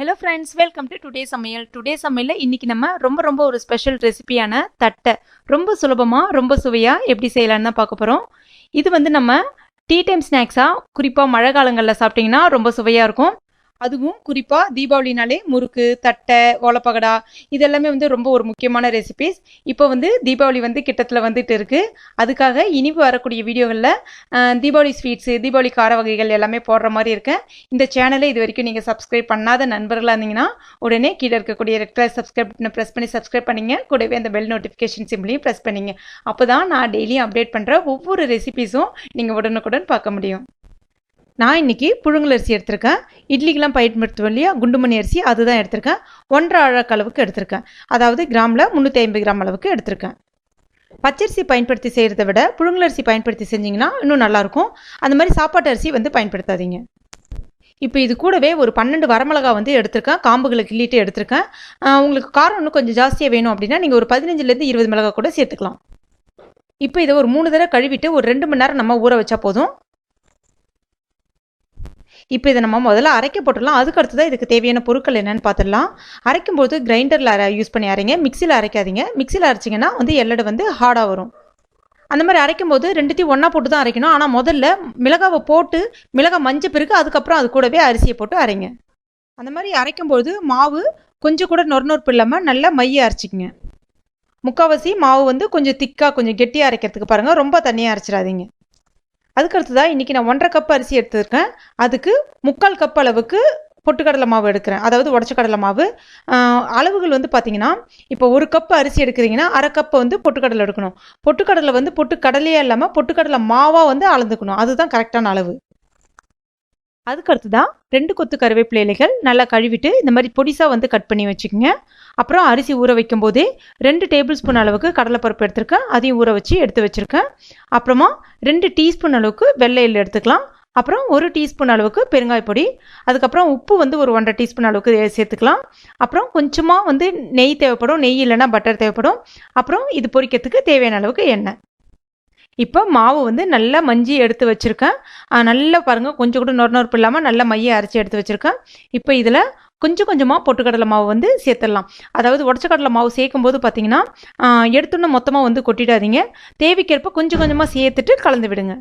Hello friends, welcome to today சமையல். Today சமையலில் இன்றைக்கி நம்ம ரொம்ப ஒரு ஸ்பெஷல் ரெசிபியான தட்டை ரொம்ப சுலபமாக ரொம்ப சுவையாக எப்படி செய்யலான்னு தான் பார்க்க போகிறோம். இது வந்து நம்ம டீ டைம் ஸ்நாக்ஸாக குறிப்பாக மழை காலங்களில் சாப்பிட்டிங்கன்னா ரொம்ப சுவையாக இருக்கும். அதுவும் குறிப்பாக தீபாவளினாலே முறுக்கு, தட்டை, ஓலப்பகடா இதெல்லாமே வந்து ரொம்ப ஒரு முக்கியமான ரெசிபிஸ். இப்போ வந்து தீபாவளி வந்து கிட்டத்தில் வந்துட்டு இருக்குது. அதுக்காக இனி வரக்கூடிய வீடியோகளில் தீபாவளி ஸ்வீட்ஸு, தீபாவளி கார வகைகள் எல்லாமே போடுற மாதிரி இருக்கேன். இந்த சேனலை இது வரைக்கும் நீங்கள் சப்ஸ்கிரைப் பண்ணாத நண்பர்களாக இருந்தீங்கன்னா உடனே கீழே இருக்கக்கூடிய ரெட் கலர் சப்ஸ்கிரைப் பட்டனை ப்ரெஸ் பண்ணி சப்ஸ்கிரைப் பண்ணிங்க. கூடவே அந்த பெல் நோட்டிஃபிகேஷன் சிம்பிளையும் ப்ரெஸ் பண்ணிங்க. அப்போ தான் நான் டெய்லியும் அப்டேட் பண்ணுற ஒவ்வொரு ரெசிபிஸும் நீங்கள் உடனுக்குடன் பார்க்க முடியும். நான் இன்றைக்கி புழுங்கல் அரிசி எடுத்திருக்கேன். இட்லிக்கெலாம் பயன்படுத்துவோம் இல்லையா, குண்டுமணி அரிசி, அதுதான் எடுத்திருக்கேன். 1.5 அழகு அளவுக்கு எடுத்திருக்கேன். அதாவது கிராமில் 350 கிராம் அளவுக்கு எடுத்திருக்கேன். பச்சரிசி பயன்படுத்தி செய்கிறத விட புழுங்கல் அரிசி பயன்படுத்தி செஞ்சிங்கன்னா இன்னும் நல்லாயிருக்கும். அந்த மாதிரி சாப்பாட்டு அரிசி வந்து பயன்படுத்தாதீங்க. இப்போ இது கூடவே ஒரு 12 வரமிளகா வந்து எடுத்திருக்கேன். காம்புகளை கிள்ளிட்டு எடுத்திருக்கேன். உங்களுக்கு காரம் இன்னும் கொஞ்சம் ஜாஸ்தியாக வேணும் அப்படின்னா நீங்கள் ஒரு 15லேருந்து 20 மிளகா கூட சேர்த்துக்கலாம். இப்போ இதை ஒரு 3 தடவை கழுவிட்டு ஒரு 2 மணி நேரம் நம்ம ஊற வச்சா போதும். இப்போ இதை நம்ம முதல்ல அரைக்க போட்டுடலாம். அதுக்கு அடுத்து தான் இதுக்கு தேவையான பொருட்கள் என்னென்னு பார்த்துடலாம். அரைக்கும்போது கிரைண்டரில் யூஸ் பண்ணி அரைங்க, மிக்சியில் அரைக்காதீங்க. மிக்சியில் அரைச்சிங்கன்னா வந்து எல்லடை வந்து ஹார்டாக வரும். அந்த மாதிரி அரைக்கும்போது ரெண்டுத்தையும் ஒன்றா போட்டு தான் அரைக்கணும். ஆனால் முதல்ல மிளகாவை போட்டு மிளகாய் மஞ்ச பிறகு அதுக்கப்புறம் அது கூடவே அரிசியை போட்டு அரைங்க. அந்த மாதிரி அரைக்கும்போது மாவு கொஞ்சம் கூட நொறுநொறுப்பு இல்லாமல் நல்லா மைய அரைச்சிக்கங்க. முக்கால்வாசி மாவு வந்து கொஞ்சம் திக்காக கொஞ்சம் கெட்டியாக அரைக்கிறதுக்கு பாருங்கள், ரொம்ப தண்ணியாக அரைச்சிடாதீங்க. அதுக்கடுத்து தான் இன்றைக்கி நான் 1.5 கப் அரிசி எடுத்துருக்கேன். அதுக்கு 3/4 கப் அளவுக்கு பொட்டுக்கடலை மாவு எடுக்கிறேன், அதாவது உடச்ச கடலை மாவு. அளவுகள் வந்து பார்த்திங்கன்னா, இப்போ 1 கப் அரிசி எடுக்கிறீங்கன்னா 1/2 கப் வந்து பொட்டுக்கடலை எடுக்கணும். பொட்டுக்கடலை வந்து பொட்டுக்கடலையே இல்லாமல் பொட்டுக்கடலை மாவாக வந்து அளந்துக்கணும். அதுதான் கரெக்டான அளவு. அதுக்கடுத்து தான் 2 கொத்து கருவேப்பிலை இலைகள் நல்லா கழுவிட்டு இந்த மாதிரி பொடிசாக வந்து கட் பண்ணி வச்சுக்கோங்க. அப்புறம் அரிசி ஊற வைக்கும் போதே 2 டேபிள் ஸ்பூன் அளவுக்கு கடலைப்பருப்பு எடுத்துருக்கேன், அதையும் ஊற வச்சு எடுத்து வச்சுருக்கேன். அப்புறமா 2 டீஸ்பூன் அளவுக்கு வெள்ளை எள்ளு எடுத்துக்கலாம். அப்புறம் 1 டீஸ்பூன் அளவுக்கு பெருங்காய பொடி. அதுக்கப்புறம் உப்பு வந்து ஒரு 1.5 டீஸ்பூன் அளவுக்கு சேர்த்துக்கலாம். அப்புறம் கொஞ்சமாக வந்து நெய் தேவைப்படும், நெய் இல்லைன்னா பட்டர் தேவைப்படும். அப்புறம் இது பொரிக்கிறதுக்கு தேவையான அளவுக்கு எண்ணெய். இப்போ மாவு வந்து நல்லா மஞ்சி எடுத்து வச்சுருக்கேன். நல்லா பாருங்கள், கொஞ்சம் கூட நொறுநொறுப்பு இல்லாமல் நல்லா மைய அரைச்சி எடுத்து வச்சுருக்கேன். இப்போ இதில் கொஞ்சம் கொஞ்சமாக பொட்டுக்கடலை மாவு வந்து சேர்த்துடலாம். அதாவது உடச்ச கடலை மாவு சேர்க்கும் போது பார்த்தீங்கன்னா எடுத்துன்னு மொத்தமாக வந்து கொட்டிடாதீங்க. தேவைக்கேற்ப கொஞ்சம் கொஞ்சமாக சேர்த்துட்டு கலந்து விடுங்க.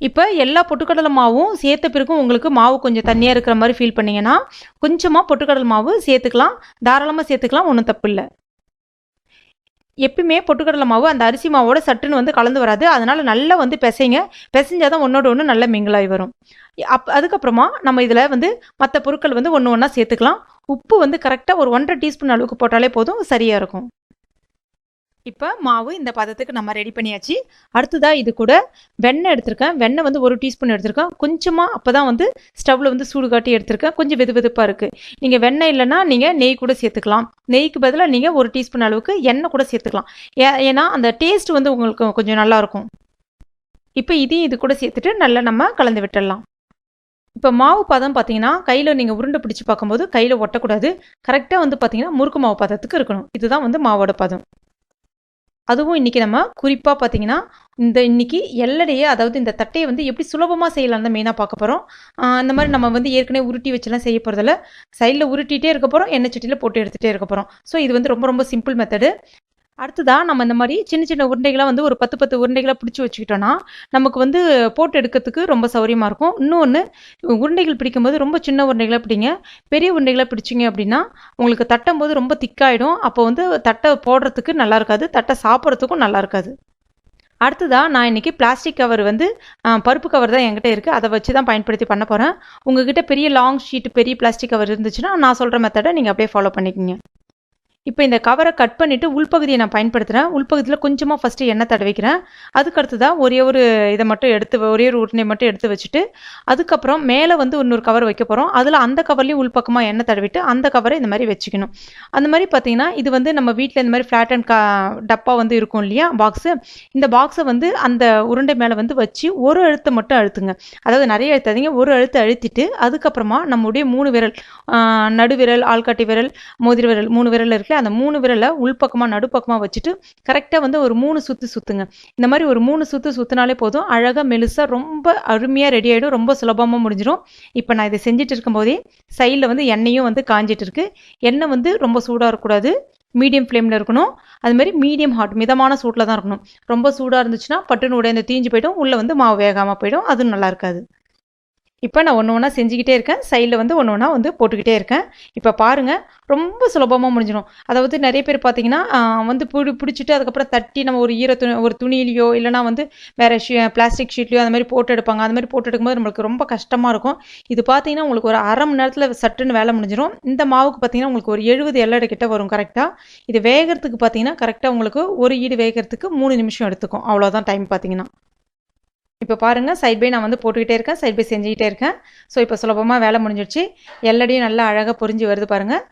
இப்போ எல்லா பொட்டுக்கடலை மாவும் சேர்த்த பிறகும் உங்களுக்கு மாவு கொஞ்சம் தண்ணியாக இருக்கிற மாதிரி ஃபீல் பண்ணிங்கன்னா கொஞ்சமாக பொட்டுக்கடலை மாவு சேர்த்துக்கலாம், தாராளமாக சேர்த்துக்கலாம், ஒன்றும் தப்பு இல்லை. எப்பயுமே பொட்டுக்கடலை மாவு அந்த அரிசி மாவோட சட்டுன்னு வந்து கலந்து வராது. அதனால் நல்லா வந்து பிசைஞ்சால் தான் ஒன்றோட ஒன்று நல்லா மிங்கிளாகி வரும். அதுக்கப்புறமா நம்ம இதில் வந்து மற்ற பொருட்கள் வந்து ஒன்று ஒன்றா சேர்த்துக்கலாம். உப்பு வந்து கரெக்டாக ஒரு 1.5 டீஸ்பூன் அளவுக்கு போட்டாலே போதும், சரியாக இருக்கும். இப்போ மாவு இந்த பதத்துக்கு நம்ம ரெடி பண்ணியாச்சு. அடுத்ததாக இது கூட வெண்ணெய் எடுத்திருக்கேன். வெண்ணெய் வந்து 1 டீஸ்பூன் எடுத்திருக்கேன். கொஞ்சமாக அப்போ தான் வந்து ஸ்டவ்வில் வந்து சூடு காட்டி எடுத்திருக்கேன். கொஞ்சம் வெதுவெதுப்பாக இருக்குது. நீங்கள் வெண்ணெய் இல்லைன்னா நீங்கள் நெய் கூட சேர்த்துக்கலாம். நெய்க்கு பதிலாக நீங்கள் 1 டீஸ்பூன் அளவுக்கு எண்ணெய் கூட சேர்த்துக்கலாம். ஏன்னா அந்த டேஸ்ட் வந்து உங்களுக்கு கொஞ்சம் நல்லாயிருக்கும். இப்போ இதையும் இது கூட சேர்த்துட்டு நல்லா நம்ம கலந்து விட்டுடலாம். இப்போ மாவு பதம் பார்த்தீங்கன்னா கையில் நீங்கள் உருண்டை பிடிச்சி பார்க்கும்போது கையில் ஒட்டக்கூடாது. கரெக்டாக வந்து பார்த்தீங்கன்னா முறுக்கு மாவு பதத்துக்கு இருக்கணும். இதுதான் வந்து மாவோட பதம். அதுவும் இன்றைக்கி நம்ம குறிப்பாக பார்த்தீங்கன்னா இன்றைக்கி எல்லடையே, அதாவது இந்த தட்டையை வந்து எப்படி சுலபமாக செய்யலாம் தான் மெயினாக பார்க்க போகிறோம். அந்த மாதிரி நம்ம வந்து ஏற்கனவே உருட்டி வச்சுலாம் செய்ய போகிறதில்ல. சைடில் உருட்டிகிட்டே இருக்க போகிறோம், எண்ணெய் சட்டியில் போட்டு எடுத்துகிட்டே இருக்க போகிறோம். ஸோ இது வந்து ரொம்ப சிம்பிள் மெத்தடு. அடுத்ததாக நம்ம இந்த மாதிரி சின்ன உருண்டைகளாக வந்து ஒரு 10 உருண்டைகளாக பிடிச்சி வச்சுக்கிட்டோன்னா நமக்கு வந்து போட்டு எடுக்கிறதுக்கு ரொம்ப சௌரியமாக இருக்கும். இன்னொன்று, உருண்டைகள் பிடிக்கும்போது ரொம்ப சின்ன உருண்டைகளாக பிடிங்க. பெரிய உருண்டைகளாக பிடிச்சிங்க அப்படின்னா உங்களுக்கு தட்டும் போது ரொம்ப திக்காயிடும். அப்போ வந்து தட்டை போடுறதுக்கு நல்லா இருக்காது, தட்டை சாப்பிட்றதுக்கும் நல்லா இருக்காது. அடுத்ததாக நான் இன்றைக்கி பிளாஸ்டிக் கவர் வந்து பருப்பு கவர் தான் என்கிட்ட இருக்குது, அதை வச்சு தான் பயன்படுத்தி பண்ண போகிறேன். உங்ககிட்ட பெரிய லாங் ஷீட், பெரிய பிளாஸ்டிக் கவர் இருந்துச்சுன்னா நான் சொல்கிற மெத்தடை நீங்கள் அப்படியே ஃபாலோ பண்ணிக்கோங்க. இப்போ இந்த கவரை கட் பண்ணிவிட்டு உள்பகுதியை நான் பயன்படுத்துகிறேன். உள்பகுதியில் கொஞ்சமாக ஃபஸ்ட்டு எண்ணெய் தடவிக்கிறேன். அதுக்கடுத்து தான் ஒரே ஒரு உருண்டை மட்டும் எடுத்து வச்சுட்டு அதுக்கப்புறம் மேலே வந்து இன்னொரு கவர் வைக்க போகிறோம். அதில் அந்த கவர்லேயும் உள்பக்கமாக எண்ணெய் தடவிட்டு அந்த கவரை இந்த மாதிரி வச்சுக்கணும். அந்த மாதிரி பார்த்தீங்கன்னா இது வந்து நம்ம வீட்டில் இந்த மாதிரி ஃப்ளாட் அண்ட் டப்பா வந்து இருக்கும் இல்லையா, பாக்ஸு. இந்த பாக்ஸை வந்து அந்த உருண்டை மேலே வந்து வச்சு ஒரு அழுத்தை மட்டும் அழுத்துங்க. அதாவது நிறைய அழுத்தாதீங்க, ஒரு அழுத்தை அழுத்திட்டு அதுக்கப்புறமா நம்முடைய 3 விரல், நடுவிரல், ஆள்காட்டி விரல், மோதிர விரல், 3 விரல் இருக்கு ஓகே, அந்த 3 விரலை உள்பக்கமாக நடுப்பக்கமாக வச்சுட்டு கரெக்டாக வந்து ஒரு 3 சுற்று சுற்றுங்க. இந்த மாதிரி ஒரு 3 சுற்று சுற்றினாலே போதும், அழகாக மெலிசாக ரொம்ப அருமையாக ரெடி ஆகிடும், ரொம்ப சுலபமாக முடிஞ்சிடும். இப்போ நான் இதை செஞ்சுட்டு இருக்கும்போதே சைடில் வந்து எண்ணெயும் வந்து காஞ்சிட்டு இருக்கு. எண்ணெய் வந்து ரொம்ப சூடாக இருக்கக்கூடாது, மீடியம் ஃப்ளேமில் இருக்கணும். அதுமாதிரி மீடியம் ஹாட் மிதமான சூட்டில் தான் இருக்கணும். ரொம்ப சூடாக இருந்துச்சுன்னா பட்டுன்னு உடைந்து தீஞ்சு போய்டும், உள்ளே வந்து மாவு வேகாமல் போயிடும், அதுவும் நல்லா இருக்காது. இப்போ நான் ஒன்று ஒன்றா செஞ்சுக்கிட்டே இருக்கேன், சைடில் வந்து ஒன்று ஒன்றா வந்து போட்டுக்கிட்டே இருக்கேன். இப்போ பாருங்கள், ரொம்ப சுலபமாக முடிஞ்சிடும். அதாவது நிறைய பேர் பார்த்தீங்கன்னா வந்து பிடிச்சிட்டு அதுக்கப்புறம் தட்டி நம்ம ஒரு துணியிலையோ இல்லைனா வந்து வேறு பிளாஸ்டிக் ஷீட்லையோ அந்த மாதிரி போட்டு எடுப்பாங்க. அந்த மாதிரி போட்டு எடுக்கும்போது நம்மளுக்கு ரொம்ப கஷ்டமாக இருக்கும். இது பார்த்தீங்கன்னா உங்களுக்கு ஒரு அரை மணி நேரத்தில் சட்டுன்னு வேலை முடிஞ்சிடும். இந்த மாவுக்கு பார்த்தீங்கன்னா உங்களுக்கு ஒரு 70 எல்லடை கிட்ட வரும் கரெக்டாக. இது வேகிறதுக்கு பார்த்தீங்கன்னா கரெக்டாக உங்களுக்கு ஒரு ஈடு வேகிறதுக்கு 3 நிமிஷம் எடுத்துக்கும், அவ்வளோதான் டைம் பார்த்தீங்கன்னா. இப்போ பாருங்கள், சைட் பை நான் வந்து போட்டுக்கிட்டே இருக்கேன், சைட் பை செஞ்சுக்கிட்டே இருக்கேன். ஸோ இப்போ சுலபமாக வேலை முடிஞ்சிடுச்சு. எல்லடையும் நல்லா அழகாக பொரிஞ்சு வருது பாருங்கள்.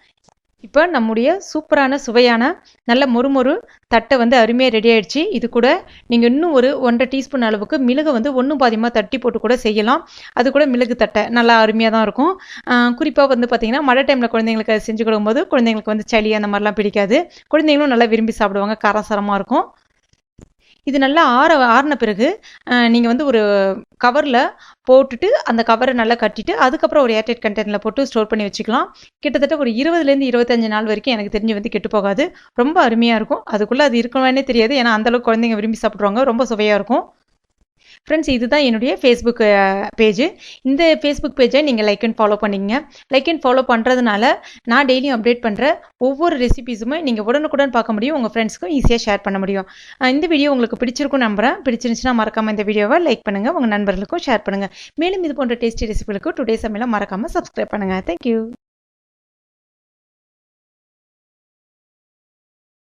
இப்போ நம்முடைய சூப்பரான சுவையான நல்ல மொறுமொறு தட்டை வந்து அருமையாக ரெடி ஆகிடுச்சு. இது கூட நீங்கள் இன்னும் ஒரு 1.5 டீஸ்பூன் அளவுக்கு மிளகு வந்து 1 பாதியமாக தட்டி போட்டு கூட செய்யலாம். அது கூட மிளகு தட்டை நல்லா அருமையாக தான் இருக்கும். குறிப்பாக வந்து பார்த்திங்கன்னா மழை டைமில் குழந்தைங்களுக்கு அது செஞ்சு கொடுக்கும்போது குழந்தைங்களுக்கு வந்து சளி அந்த மாதிரிலாம் பிடிக்காது, குழந்தைங்களும் நல்லா விரும்பி சாப்பிடுவாங்க, காரசாரமாக இருக்கும். இது நல்லா ஆறின பிறகு நீங்கள் வந்து ஒரு கவரில் போட்டுட்டு அந்த கவரை நல்லா கட்டிட்டு அதுக்கப்புறம் ஒரு ஏர்டைட் கண்டெய்னரில் போட்டு ஸ்டோர் பண்ணி வச்சுக்கலாம். கிட்டத்தட்ட ஒரு 20லேருந்து 25 நாள் வரைக்கும் எனக்கு தெரிஞ்சு வந்து கெட்டு போகாது, ரொம்ப அருமையாக இருக்கும். அதுக்குள்ளே அது இருக்கணும்னே தெரியாது, ஏன்னா அந்தளவுக்கு குழந்தைங்க விரும்பி சாப்பிட்ருவாங்க, ரொம்ப சுவையாக இருக்கும். ஃப்ரெண்ட்ஸ், இதுதான் என்னுடைய ஃபேஸ்புக் பேஜ். இந்த ஃபேஸ்புக் பேஜை நீங்கள் லைக் அண்ட் ஃபாலோ பண்ணிங்க. லைக் அண்ட் ஃபாலோ பண்ணுறதுனால நான் டெய்லியும் அப்டேட் பண்ணுற ஒவ்வொரு ரெசிபீஸுமே நீங்கள் உடனுக்குடன் பார்க்க முடியும், உங்கள் ஃப்ரெண்ட்ஸ்க்கும் ஈஸியாக ஷேர் பண்ண முடியும். இந்த வீடியோ உங்களுக்கு பிடிச்சிருக்கும் நம்புகிறேன். பிடிச்சிருந்துச்சுன்னா மறக்காமல் இந்த வீடியோவை லைக் பண்ணுங்கள், உங்கள் நண்பர்களுக்கும் ஷேர் பண்ணுங்கள். மேலும் இது போன்ற டேஸ்டி ரெசிபிகளுக்கு டுடே சமையலை மறக்காமல் சப்ஸ்கிரைப் பண்ணுங்கள். தேங்க்யூ.